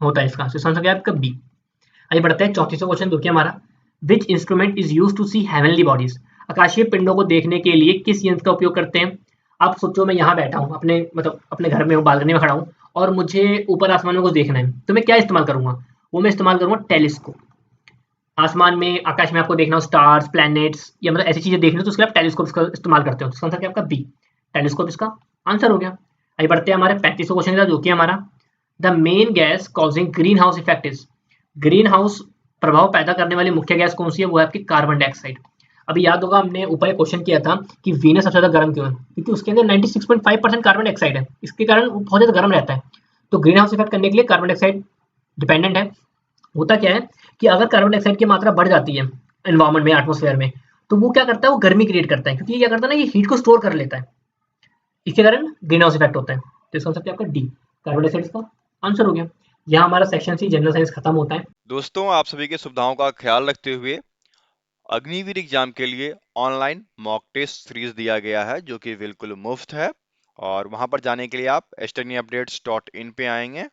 होता है। इसका आंसर क्या है आपका बी। आइए बढ़ते हैं 34वां क्वेश्चन जो कि हमारा which instrument is use to see heavenly bodies. आकाशीय पिंडों को देखने के लिए किस यंत्र का उपयोग करते हैं? आप सोचो मैं यहाँ बैठा हूँ, अपने मतलब अपने घर में हूँ, बालकनी में खड़ा हूँ और मुझे ऊपर आसमान में कुछ देखना है, तो मैं क्या इस्तेमाल करूंगा? वो मैं इस्तेमाल करूंगा टेलीस्कोप। आसमान में, आकाश में आपको देखना हो स्टार्स, प्लैनेट्स या मतलब ऐसी चीजें देखनी हो तो उसके लिए आप टेलीस्कोप का इस्तेमाल करते हो। तो इसका आंसर क्या आपका बी। टेलीस्कोप इसका आंसर हो गया। आइए बढ़ते हैं हमारे 35वां क्वेश्चन का जो कि हमारा the main gas causing green house effect is. Green house प्रभाव पैदा करने वाली मुख्य गैस कौन सी है? वो है आपकी कार्बन डाइऑक्साइड। अभी याद होगा हमने ऊपर एक क्वेश्चन किया था कि वीनस सबसे ज्यादा गर्म क्यों है? क्योंकि उसके अंदर 96.5% कार्बन डाइऑक्साइड है, इसके कारण वो बहुत ज्यादा गर्म रहता है। तो ग्रीन हाउस इफेक्ट करने के लिए कार्बन डाइऑक्साइड डिपेंडेंट है। होता क्या है कि अगर कार्बन डाइऑक्साइड की मात्रा बढ़ जाती है एनवायरमेंट में, एटमॉस्फेयर में, तो वो क्या करता है, वो गर्मी क्रिएट करता है। क्योंकि ये क्या करता है ना, ये हीट को स्टोर कर लेता है। इसके कारण ग्रीन हाउस इफेक्ट होता है। तो इसका आंसर आपका डी, कार्बन डाइऑक्साइड इसका आंसर हो गया। यहाँ हमारा सेक्शन सी जनरल साइंस खत्म होता है। दोस्तों, आप सभी की सुविधाओं का ख्याल रखते हुए अग्निवीर एग्जाम के लिए ऑनलाइन मॉक टेस्ट सीरीज दिया गया है जो कि बिल्कुल मुफ्त है। और वहां पर जाने के लिए आप studyupdates.in पे आएंगे।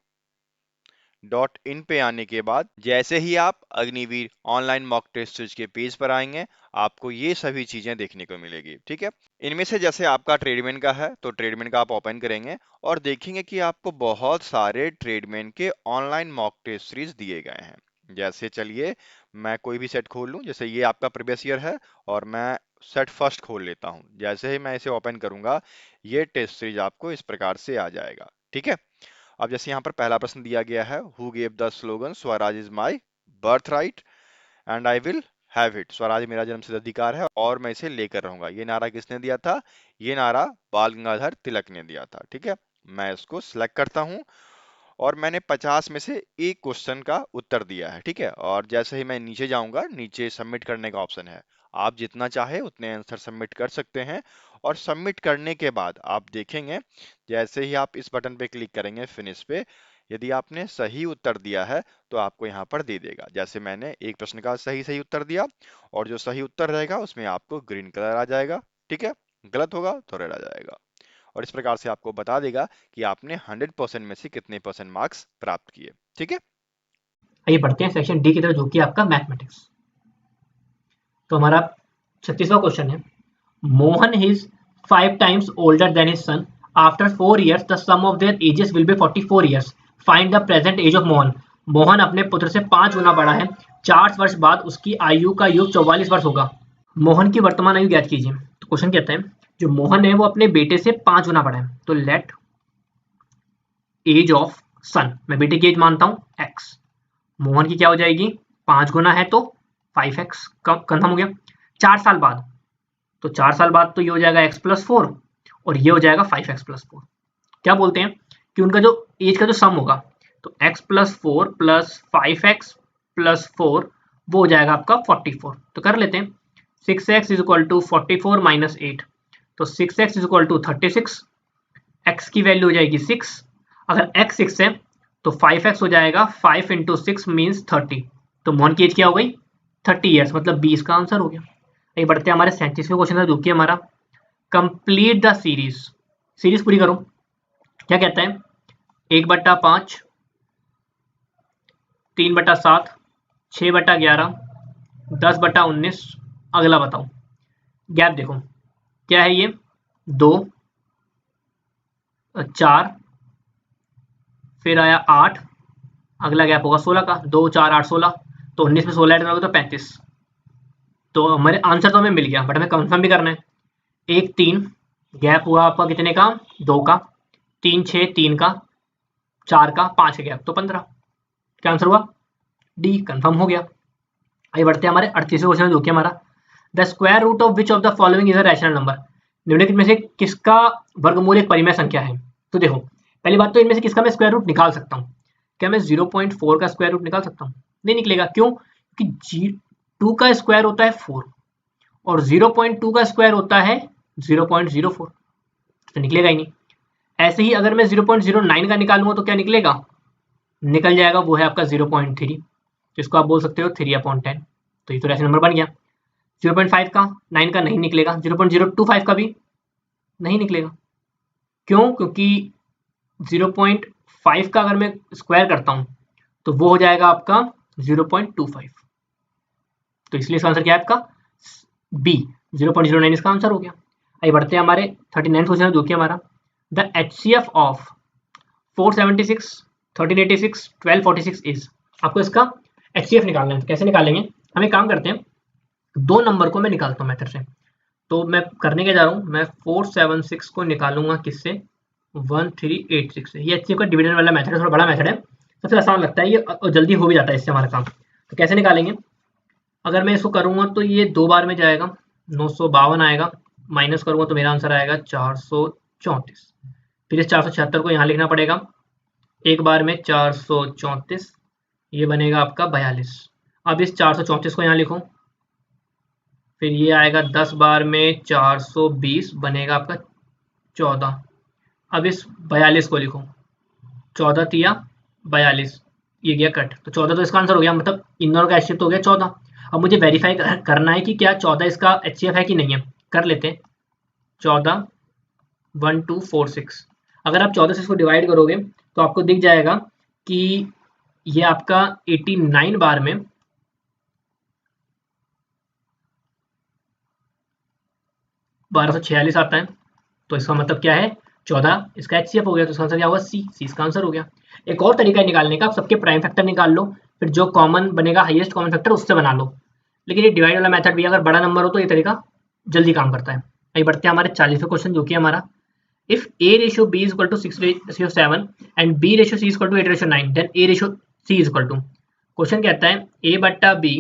.in पे आने के बाद जैसे ही आप Agniveer online mock test series के पेज पर आएंगे, आपको ये सभी चीजें देखने को मिलेगी। ठीक है, इनमें से जैसे आपका ट्रेडमेन का है तो ट्रेडमेन का आप ओपन करेंगे और देखेंगे कि आपको बहुत सारे ट्रेडमेन के ऑनलाइन मॉक टेस्ट सीरीज दिए गए हैं। जैसे चलिए मैं कोई भी सेट खोल लूं, जैसे ये आपका प्रीवियस ईयर है और मैं सेट फर्स्ट खोल लेता हूं। जैसे ही मैं इसे ओपन करूंगा, ये टेस्ट सीरीज आपको इस प्रकार से आ जाएगा। ठीक है, अब जैसे यहाँ पर पहला प्रश्न दिया गया है, who gave the slogan Swaraj is my birth right and I will have it. Swaraj मेरा जन्मसिद्ध अधिकार है और मैं इसे लेकर रहूंगा। ये नारा किसने दिया था? ये नारा बाल गंगाधर तिलक ने दिया था। ठीक है, मैं इसको सिलेक्ट करता हूं और मैंने 50 में से एक क्वेश्चन का उत्तर दिया है। ठीक है, और जैसे ही मैं नीचे जाऊंगा, नीचे सबमिट करने का ऑप्शन है। आप जितना चाहे उतने आंसर सबमिट कर सकते हैं। और सबमिट करने के बाद आप देखेंगे, जैसे ही आप इस बटन पे क्लिक करेंगे फिनिश पे, यदि आपने सही उत्तर दिया है तो आपको यहाँ पर दे देगा। जैसे मैंने एक प्रश्न का सही सही उत्तर दिया और जो सही उत्तर रहेगा उसमें आपको ग्रीन कलर आ जाएगा। ठीक है, गलत होगा तो रेड आ जाएगा। और इस प्रकार से आपको बता देगा कि आपने 100% में से कितने परसेंट मार्क्स प्राप्त किए। ठीक है, आइए बढ़ते हैं सेक्शन डी की तरफ जो कि आपका मैथमेटिक्स। तो हमारा 36वां क्वेश्चन है, Mohan is 5 times older than his son. After 4 years, the sum of their ages will be 44 years. Find the present age of Mohan. Mohan अपने पुत्र से 5 गुना बड़ा है। 4 वर्ष बाद उसकी आयु का योग 44 वर्ष होगा। मोहन की वर्तमान आयु ज्ञात कीजिए। तो क्वेश्चन कहता है जो मोहन है वो अपने बेटे से 5 गुना बड़ा है। तो लेट एज ऑफ सन, मैं बेटे की एज मानता हूँ एक्स। मोहन की क्या हो जाएगी? 5 गुना है तो 5x कंफर्म हो गया। 4 साल बाद, तो 4 साल बाद तो ये हो जाएगा x+4 और ये हो जाएगा 5x+4। क्या बोलते हैं कि उनका जो एज का जो सम होगा तो x+4 + 5x+4 वो हो जाएगा आपका 44। तो कर लेते हैं 6x = 44 - 8, तो 6x = 36। x की वैल्यू हो जाएगी 6। अगर x 6 है तो 5x हो जाएगा 5 × 6 मीन्स 30। तो मोहन की एज क्या हो गई? 30 ईयर्स, मतलब 20 का आंसर हो गया। आइए बढ़ते हैं हमारे 37वें क्वेश्चन का जो कि हमारा कंप्लीट द सीरीज। सीरीज पूरी करो। क्या कहता है? 1/5, 3/7, 6/11, 10/19। अगला बताओ। गैप देखो क्या है ये? 2, 4, फिर आया 8, अगला गैप होगा 16 का। 2, 4, 8, 16, तो 19 में 16 ऐड करोगे तो 35। तो हमारे आंसर तो हमें मिल गया, बट हमें कंफर्म भी करना है। 1, 3 गैप हुआ आपका कितने का? 2 का। 3, 6 3 का। 4 का 5 का गैप तो 15। क्या आंसर हुआ? डी, कंफर्म हो गया। आगे बढ़ते हैं हमारे 38वें क्वेश्चन जो कि हमारा the square root of which of the following is a rational number. निम्नलिखित में से किसका वर्गमूल एक परिमेय संख्या है? तो देखो, पहली बात तो इनमें से किसका मैं स्क्वायर रूट निकाल सकता हूँ? क्या मैं 0.4 का स्क्वायर रूट निकाल सकता हूँ? नहीं निकलेगा। क्यों? क्योंकि 2 का स्क्वायर होता है 4 और 0.2 का स्क्वायर होता है 0.04, तो निकलेगा ही नहीं। ऐसे ही अगर मैं 0.09 का निकालूंगा तो क्या निकलेगा? निकल जाएगा, वो है आपका 0.3, जिसको आप बोल सकते हो 3/10। तो ये तो रैशनल नंबर बन गया। 0.5 का, 9 का नहीं निकलेगा। 0.025 का भी नहीं निकलेगा। क्यों? क्योंकि 0.5 का अगर मैं स्क्वायर करता हूँ तो वो हो जाएगा आपका 0.25। तो इसलिए इसका आंसर क्या है आपका? बी, 0.09 इसका आंसर हो गया। आइए बढ़ते हैं हमारे 39 क्वेश्चन जो कि हमारा द HCF ऑफ 476, 1386, 1246 इज। आपको इसका HCF निकालना है। तो कैसे निकालेंगे? हम एक काम करते हैं, दो नंबर को मैं निकालता हूँ मेथड से। तो मैं करने के जा रहा हूँ, मैं 476 को निकालूंगा किससे? 1386 से। ये HCF का डिविजन वाला मेथड है, थोड़ा बड़ा मेथड है, सबसे आसान लगता है ये और जल्दी हो भी जाता है इससे हमारा काम। तो कैसे निकालेंगे? अगर मैं इसको करूँगा तो ये 2 बार में जाएगा, 952 आएगा, माइनस करूँगा तो मेरा आंसर आएगा 434। फिर इस 476 को यहाँ लिखना पड़ेगा, एक बार में 434, ये बनेगा आपका 42। अब इस 434 को यहाँ लिखूँ, फिर ये आएगा 10 बार में 420, बनेगा आपका 14। अब इस 42 को लिखो, 14 तिया 42, ये गया कट, तो 14 तो इसका आंसर हो गया, मतलब इन दोनों का HCF तो हो गया 14। अब मुझे वेरीफाई करना है कि क्या 14 इसका HCF है कि नहीं है। कर लेते हैं, 14 1246। अगर आप 14 से इसको डिवाइड करोगे तो आपको दिख जाएगा कि ये आपका 89 बार में 1246 आता है। तो इसका मतलब क्या है? 14 इसका HCF हो गया। तो इसका आंसर क्या होगा? सी। सी इसका आंसर हो गया। एक और तरीका है निकालने का, आप सबके प्राइम फैक्टर निकाल लो, फिर जो कॉमन बनेगा हाईएस्ट कॉमन फैक्टर उससे बना लो। लेकिन ये डिवाइड वाला मेथड भी अगर बड़ा नंबर हो तो ये तरीका जल्दी काम करता है। आइए बढ़ते हैं हमारे 40वें क्वेश्चन जो कि हमारा if A ratio B is equal to 6:7 and B ratio C is equal to 8:9 then A ratio C is equal to. Question कहता है A बट्टा B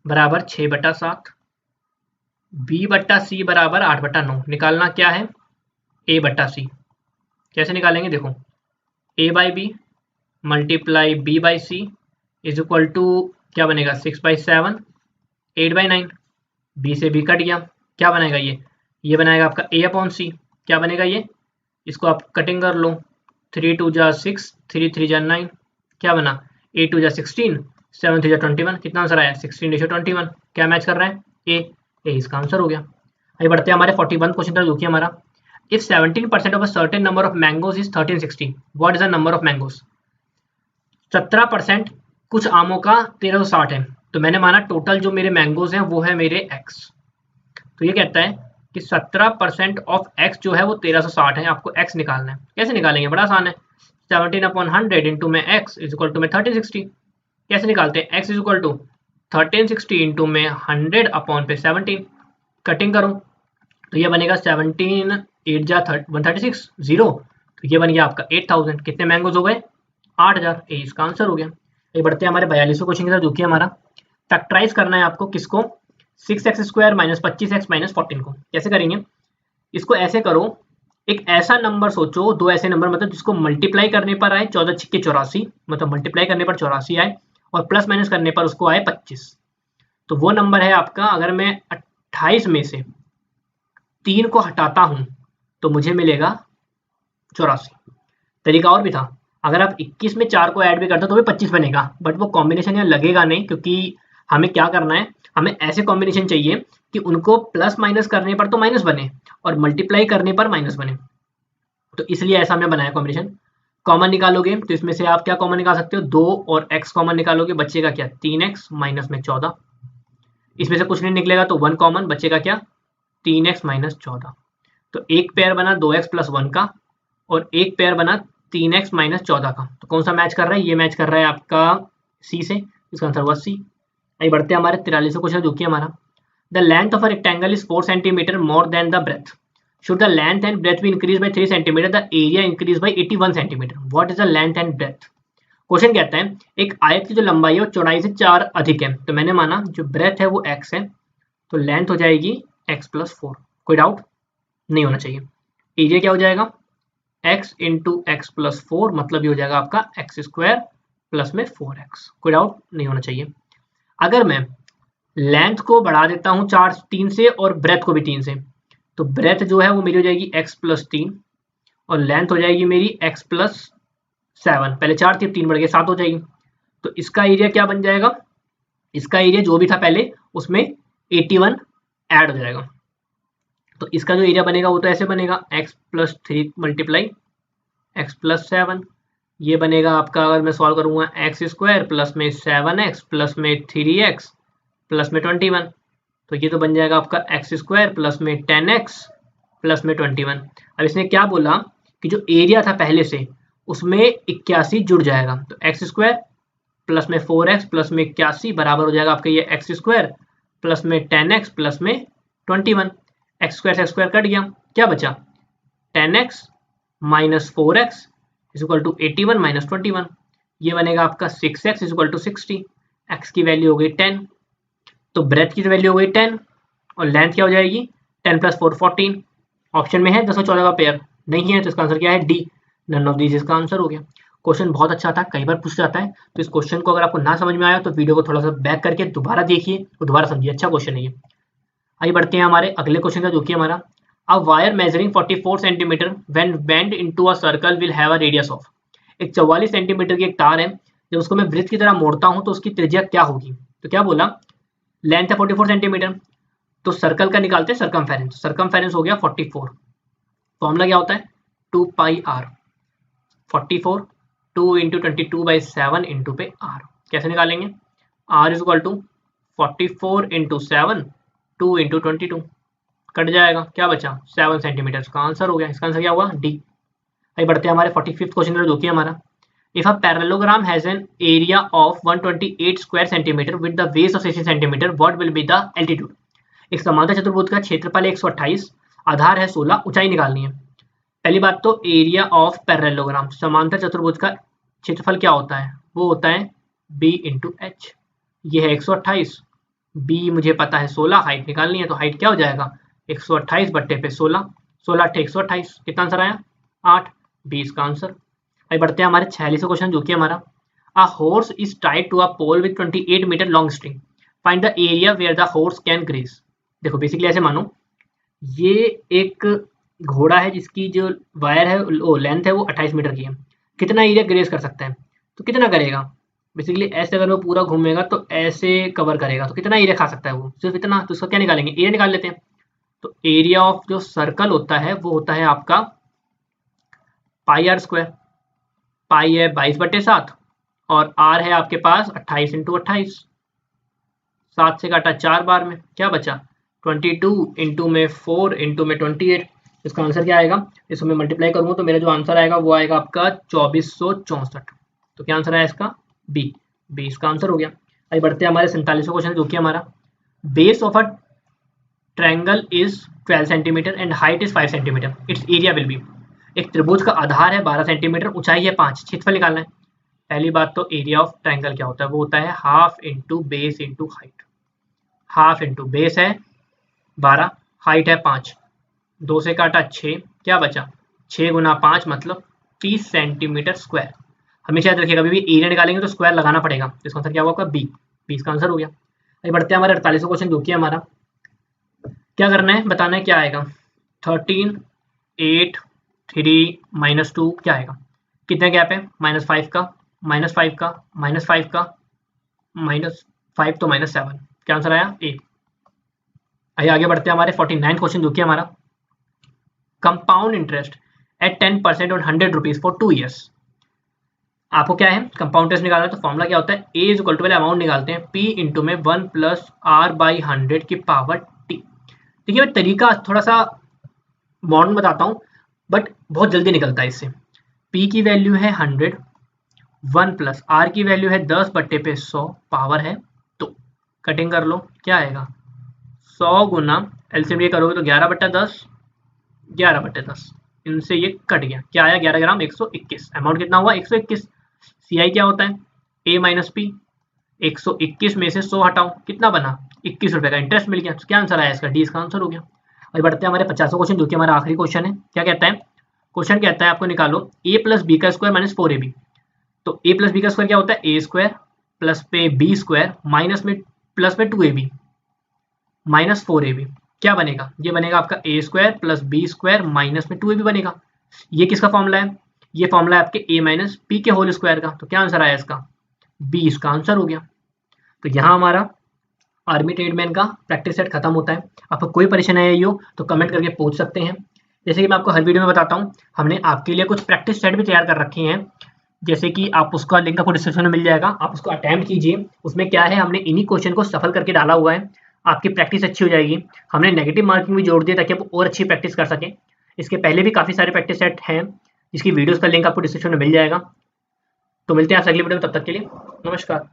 बराबर 6/7, B बट्टा C बराबर 8/9। निकालना क्या है? A बट्टा C। कैसे निकालेंगे? देखो, A by B multiply B by C is equal to क्या बनेगा? 6/7, 8/9। B से B कट गया, क्या बनेगा? ये बनाएगा आपका A अपॉन C। क्या बनेगा ये? इसको आप कटिंग कर लो, 3 2 जा 6, 3 3 जा 9, क्या बना? 8 2 जा 16, 7 3 जा 21। कितना आंसर आया? 16:21। क्या मैच कर रहा है? ए इसका आंसर हो गया। आइए बढ़ते हैं हमारे 41 क्वेश्चन तक जो कि हमारा if 17% of a certain number of mangoes is 1360 what is the number of mangoes. 17% कुछ आमों का 1360 है, तो मैंने माना टोटल जो मेरे मैंगोज हैं वो है मेरे x। तो ये कहता है कि 17% ऑफ x जो है वो 1360 है, आपको x निकालना है। कैसे निकालेंगे? बड़ा आसान है, 17/100 इंटू में x इज इक्वल टू में 1360। कैसे निकालते हैं? x is equal to 1360 into में 100 अपॉन पे 17। कटिंग करो तो ये बनेगा 17 8 जा 136 0, तो ये बन गया आपका 8000। कितने मैंगोज हो गए? 8000। ए इसका आंसर हो गया। ये बढ़ते हैं हमारे 42वें क्वेश्चन की तरफ जो कि हमारा फैक्टराइज करना है आपको। किसको? 6x² माइनस 25x माइनस 14 को। कैसे करेंगे? इसको ऐसे करो, एक ऐसा नंबर सोचो, दो ऐसे नंबर मतलब जिसको मल्टीप्लाई करने पर आए 14 छिक्के 84, मतलब मल्टीप्लाई करने पर 84 आए और प्लस माइनस करने पर उसको आए 25। तो वो नंबर है आपका, अगर मैं 28 में से 3 को हटाता हूं तो मुझे मिलेगा 84। तरीका और भी था, अगर आप 21 में 4 को ऐड भी करते हो तो भी 25 बनेगा, बट वो कॉम्बिनेशन यहाँ लगेगा नहीं, क्योंकि हमें क्या करना है, हमें ऐसे कॉम्बिनेशन चाहिए कि उनको प्लस माइनस करने पर तो माइनस बने और मल्टीप्लाई करने पर माइनस बने। तो इसलिए ऐसा हमने बनाया कॉम्बिनेशन। कॉमन निकालोगे तो इसमें से आप क्या कॉमन निकाल सकते हो? 2 और x कॉमन निकालोगे, बचेगा क्या? 3x माइनस में 14। इसमें से कुछ नहीं निकलेगा तो 1 कॉमन, बचेगा क्या? 3x minus 14। तो एक पेयर बना 2x प्लस 1 का और एक पेयर बना 3x माइनस 14 का। तो कौन सा मैच कर रहा है? ये मैच कर रहा है आपका सी से, इसका आंसर हुआ सी। आइए बढ़ते हैं हमारे 43वें क्वेश्चन जो कि हमारा the length of a rectangle is 4 centimetre more than the breadth Should the length and breadth be increased by 3 cm, the area increased by 81 cm. What is the length and breadth? Question कहता है एक आयत की जो लंबाई है वो चौड़ाई से 4 अधिक है, तो मैंने माना जो ब्रेथ है वो x है, तो लेंथ हो जाएगी x + 4। कोई डाउट नहीं होना चाहिए। एरिया क्या हो जाएगा x × x + 4, मतलब ये हो जाएगा आपका x² प्लस में 4x। कोई डाउट नहीं होना चाहिए। अगर मैं लेंथ को बढ़ा देता हूँ 3 से और ब्रेथ को भी 3 से, तो ब्रेथ जो है वो मेरी हो जाएगी x + 3 और लेंथ हो जाएगी मेरी x + 7। पहले 4 थी, 3 बढ़ गए 7 हो जाएगी। तो इसका एरिया क्या बन जाएगा, इसका एरिया जो भी था पहले उसमें 81 ऐड हो जाएगा। तो इसका जो एरिया बनेगा वो तो ऐसे बनेगा x + 3 × x + 7, ये बनेगा आपका, अगर मैं सॉल्व करूँगा x² प्लस में 7x प्लस में 3x प्लस में 21, तो ये तो बन जाएगा आपका x² प्लस में 10x प्लस में 21। अब इसने क्या बोला कि जो एरिया था पहले से उसमें 81 जुड़ जाएगा, तो x² प्लस में 4x प्लस में 81 बराबर हो जाएगा आपका ये x² प्लस में 10x प्लस में 21। x² से x² कट गया, क्या बचा 10x माइनस 4x = 81 माइनस 21, ये बनेगा आपका 6x = 60। x की वैल्यू हो गई 10, तो ब्रेथ की वैल्यू हो गई 10 और लेंथ क्या हो जाएगी 10 + 4 14। ऑप्शन में है 10 और 14 का पेयर, नहीं है तो इसका आंसर क्या है डी, नन ऑफ दीज इसका आंसर हो गया। क्वेश्चन बहुत अच्छा था, कई बार पूछा जाता है, तो इस क्वेश्चन को अगर आपको ना समझ में आया तो वीडियो को थोड़ा सा बैक करके दोबारा देखिए और दोबारा समझिए, अच्छा क्वेश्चन है ये। आइए बढ़ते हैं हमारे अगले क्वेश्चन का, जो कि हमारा a wire measuring 44 centimetre when bend into a circle will have a radius of. एक 44 सेंटीमीटर की एक तार है, जब उसको मैं वृत्त की तरह मोड़ता हूं तो उसकी त्रिज्या क्या होगी। तो क्या बोला, लेंथ है 44 सेंटीमीटर, तो सर्कल का निकालते हैं सर्कमफेरेंस। सर्कमफेरेंस हो गया 44, फॉर्मूला क्या होता है 2πr, 44 2 × 22/7 × पे r। कैसे निकालेंगे, r = 44 × 7 2 × 22, कट जाएगा, क्या बचा 7 सेंटीमीटर का आंसर हो गया। इसका आंसर क्या हुआ डी। आइए बढ़ते हैं हमारे 45th क्वेश्चन जो कि हमारा if a parallelogram has an area of 128 square centimetre with the base of 60 centimetre, what will be the altitude. एक समांतर चतुर्भुज का क्षेत्रफल 128, आधार है 16, ऊंचाई निकालनी है। पहली बात तो एरिया ऑफ पैरेललोग्राम, समांतर चतुर्भुज का क्षेत्रफल क्या होता है, वो होता है b × h। ये है 128, b मुझे पता है 16, हाइट निकालनी है, तो हाइट क्या हो जाएगा 128 बट्टे पे 16, 16 × 128, कितना आंसर आया 8, 20 का आंसर। आइए बढ़ते हैं हमारे 46वां क्वेश्चन जो कि हमारा a horse is tied to a pole with 28 metre long string, find the area where the horse can graze. देखो बेसिकली ऐसे मानो ये एक घोड़ा है जिसकी जो वायर है वो लेंथ है वो 28 मीटर की है, कितना एरिया ग्रेज कर सकता है, तो कितना करेगा, बेसिकली ऐसे अगर वो पूरा घूमेगा तो ऐसे कवर करेगा, तो कितना एरिया खा सकता है वो, सिर्फ इतना, तो उसका क्या निकालेंगे एरिया निकाल लेते हैं। तो एरिया ऑफ जो सर्कल होता है वो होता है आपका πr², पाई है 22/7 और r है आपके पास 28 × 28, 7 से काटा 4 बार में, क्या बचा 22 × में 4 × में 28। इसका आंसर क्या आएगा, इसको मैं मल्टीप्लाई करूंगा तो मेरा जो आंसर आएगा वो आएगा आपका 2464। तो क्या आंसर आया इसका बी, इसका आंसर हो गया। आइए बढ़ते हैं हमारे 47वां क्वेश्चन जो कि हमारा base of a triangle is 12 centimetre and height is 5 centimetre, it's area will be. एक त्रिभुज का आधार है 12 सेंटीमीटर, ऊंचाई है 5, क्षेत्रफल निकालना है। पहली बात तो एरिया ऑफ ट्रायंगल क्या होता है, वो होता है half into base into height. Half into base है 12, हाइट है 5, 2 से काटा 6, क्या बचा 6 × 5 मतलब 30 सेंटीमीटर स्क्वायर। हमेशा याद रखिएगा, कभी भी एरिया निकालेंगे तो स्क्वायर लगाना पड़ेगा। इसका आंसर क्या होगा आपका बी, 20 का आंसर हो गया। आइए बढ़ते हैं हमारे 48वां क्वेश्चन जो कि हमारा क्या करना है, बताना है क्या आएगा 13 8 3 -2 क्या आएगा, कितने गैप है -5 का -5 का -5 का -5 तो -7, क्या आंसर आया ए। आइए आगे बढ़ते हैं हमारे 49 क्वेश्चन जो कि हमारा compound interest eight 10% on 100 rupees for 2 years. आपको क्या है कंपाउंड इंटरेस्ट निकालना है, तो फॉर्मूला क्या होता है ए इज इक्वल टू पहले अमाउंट निकालते हैं p इंटू में 1 + r/100 की पावर t। देखिए मैं तरीका थोड़ा सा मॉडर्न बताता हूँ बट बहुत जल्दी निकलता है इससे। p की वैल्यू है 100, 1 + r की वैल्यू है 10 बट्टे पे 100, पावर है तो कटिंग कर लो, क्या आएगा 100 × एलसीएम ये करोगे तो 11/10 11/10, इनसे ये कट गया, क्या आया 11 ग्राम 121, अमाउंट कितना हुआ 121। CI क्या होता है A माइनस P, 121 में से 100 हटाओ, कितना बना 21 रुपए का इंटरेस्ट मिल गया। तो क्या आंसर आया इसका, डी इसका आंसर हो गया। और बढ़ते हैं हमारे 50वां क्वेश्चन, जो कि हमारा आखिरी क्वेश्चन है। क्या कहता है क्वेश्चन, कहता है आपको निकालो a प्लस बी का स्क्वायर माइनस 4ab। तो a प्लस बी का स्क्वायर क्या होता है ए स्क्वायर प्लस पे बी स्क्वायर माइनस में प्लस में 2ab माइनस 4ab, क्या बनेगा, ये बनेगा आपका A square plus B square minus में 2ab बनेगा। ये किसका फॉर्मूला है, ये फॉर्मूला है आपके a माइनस पी के होल स्क्वायर का। तो क्या आंसर आया इसका, बी इसका आंसर हो गया। तो यहाँ हमारा आर्मी ट्रेडमैन का प्रैक्टिस सेट खत्म होता है। आपको कोई परेशानी आई हो तो कमेंट करके पूछ सकते हैं। जैसे कि मैं आपको हर वीडियो में बताता हूँ, हमने आपके लिए कुछ प्रैक्टिस सेट भी तैयार कर रखे हैं, जैसे कि आप उसका लिंक आपको डिस्क्रिप्शन में मिल जाएगा, आप उसको अटेम्प्ट कीजिए। उसमें क्या है, हमने इन्हीं क्वेश्चन को सफल करके डाला हुआ है, आपकी प्रैक्टिस अच्छी हो जाएगी। हमने नेगेटिव मार्किंग भी जोड़ दिया ताकि आप और अच्छी प्रैक्टिस कर सकें। इसके पहले भी काफ़ी सारे प्रैक्टिस सेट हैं, जिसकी वीडियोज़ का लिंक आपको डिस्क्रिप्शन में मिल जाएगा। तो मिलते हैं आपसे अगली वीडियो में, तब तक के लिए नमस्कार।